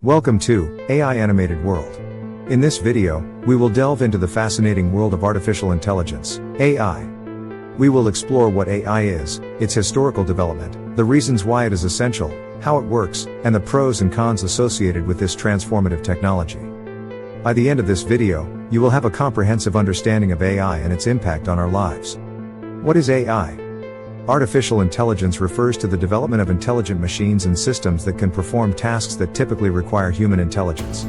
Welcome to AI Animated World. In this video, we will delve into the fascinating world of artificial intelligence, AI. We will explore what AI is, its historical development, the reasons why it is essential, how it works, and the pros and cons associated with this transformative technology. By the end of this video, you will have a comprehensive understanding of AI and its impact on our lives. What is AI? Artificial intelligence refers to the development of intelligent machines and systems that can perform tasks that typically require human intelligence.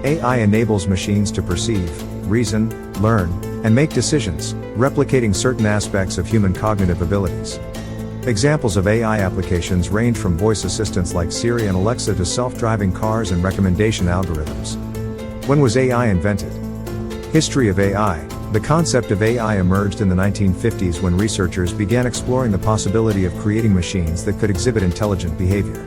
AI enables machines to perceive, reason, learn, and make decisions, replicating certain aspects of human cognitive abilities. Examples of AI applications range from voice assistants like Siri and Alexa to self-driving cars and recommendation algorithms. When was AI invented? History of AI. The concept of AI emerged in the 1950s when researchers began exploring the possibility of creating machines that could exhibit intelligent behavior.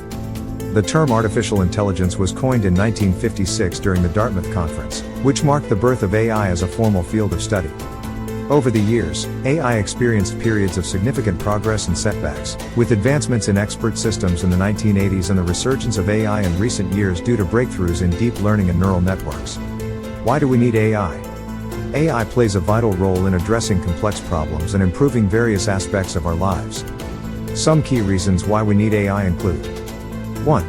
The term artificial intelligence was coined in 1956 during the Dartmouth Conference, which marked the birth of AI as a formal field of study. Over the years, AI experienced periods of significant progress and setbacks, with advancements in expert systems in the 1980s and the resurgence of AI in recent years due to breakthroughs in deep learning and neural networks. Why do we need AI? AI plays a vital role in addressing complex problems and improving various aspects of our lives. Some key reasons why we need AI include: 1.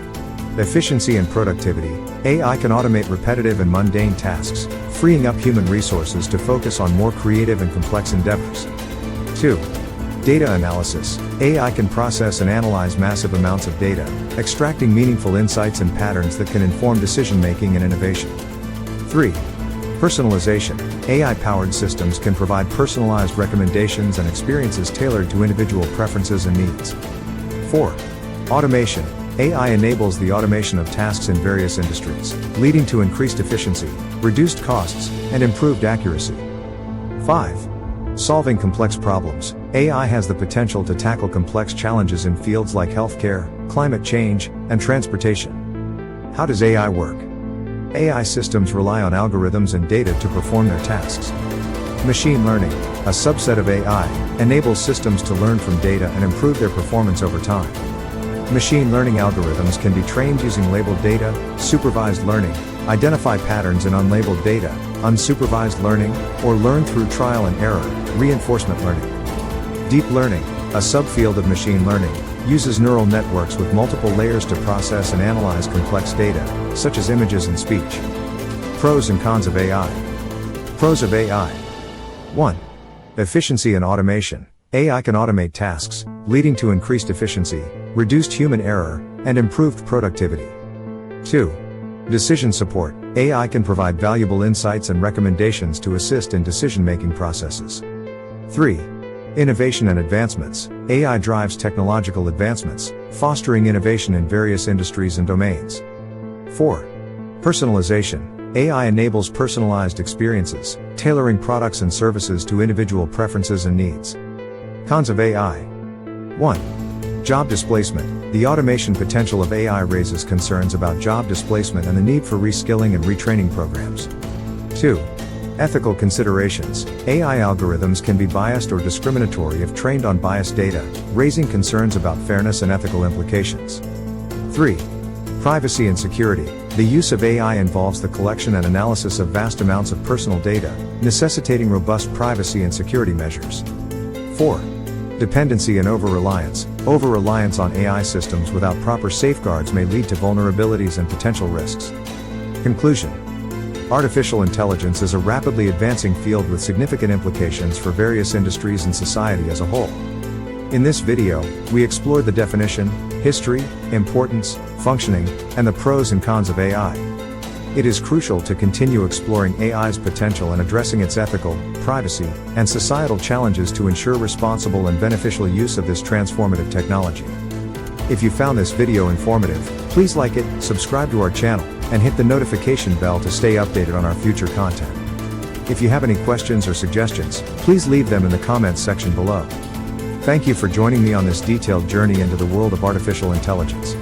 Efficiency and productivity. AI can automate repetitive and mundane tasks, freeing up human resources to focus on more creative and complex endeavors. 2. Data analysis. AI can process and analyze massive amounts of data, extracting meaningful insights and patterns that can inform decision-making and innovation. 3. Personalization. AI-powered systems can provide personalized recommendations and experiences tailored to individual preferences and needs. 4. Automation. AI enables the automation of tasks in various industries, leading to increased efficiency, reduced costs, and improved accuracy. 5. Solving complex problems. AI has the potential to tackle complex challenges in fields like healthcare, climate change, and transportation. How does AI work? AI systems rely on algorithms and data to perform their tasks. Machine learning, a subset of AI, enables systems to learn from data and improve their performance over time. Machine learning algorithms can be trained using labeled data, supervised learning, identify patterns in unlabeled data, unsupervised learning, or learn through trial and error, reinforcement learning. Deep learning, a subfield of machine learning, uses neural networks with multiple layers to process and analyze complex data, such as images and speech. Pros and cons of AI. Pros of AI. 1. Efficiency and automation. AI can automate tasks, leading to increased efficiency, reduced human error, and improved productivity. 2. Decision support. AI can provide valuable insights and recommendations to assist in decision-making processes. 3. Innovation and advancements. AI drives technological advancements, fostering innovation in various industries and domains. 4. Personalization. AI enables personalized experiences, tailoring products and services to individual preferences and needs. Cons of AI. 1. Job displacement. The automation potential of AI raises concerns about job displacement and the need for reskilling and retraining programs. 2. Ethical considerations. AI algorithms can be biased or discriminatory if trained on biased data, raising concerns about fairness and ethical implications. 3. Privacy and security. The use of AI involves the collection and analysis of vast amounts of personal data, necessitating robust privacy and security measures. 4. Dependency and over-reliance. Over-reliance on AI systems without proper safeguards may lead to vulnerabilities and potential risks. Conclusion. Artificial intelligence is a rapidly advancing field with significant implications for various industries and society as a whole. In this video, we explored the definition, history, importance, functioning, and the pros and cons of AI. It is crucial to continue exploring AI's potential and addressing its ethical, privacy, and societal challenges to ensure responsible and beneficial use of this transformative technology. If you found this video informative, please like it, subscribe to our channel, and hit the notification bell to stay updated on our future content. If you have any questions or suggestions, please leave them in the comments section below. Thank you for joining me on this detailed journey into the world of artificial intelligence.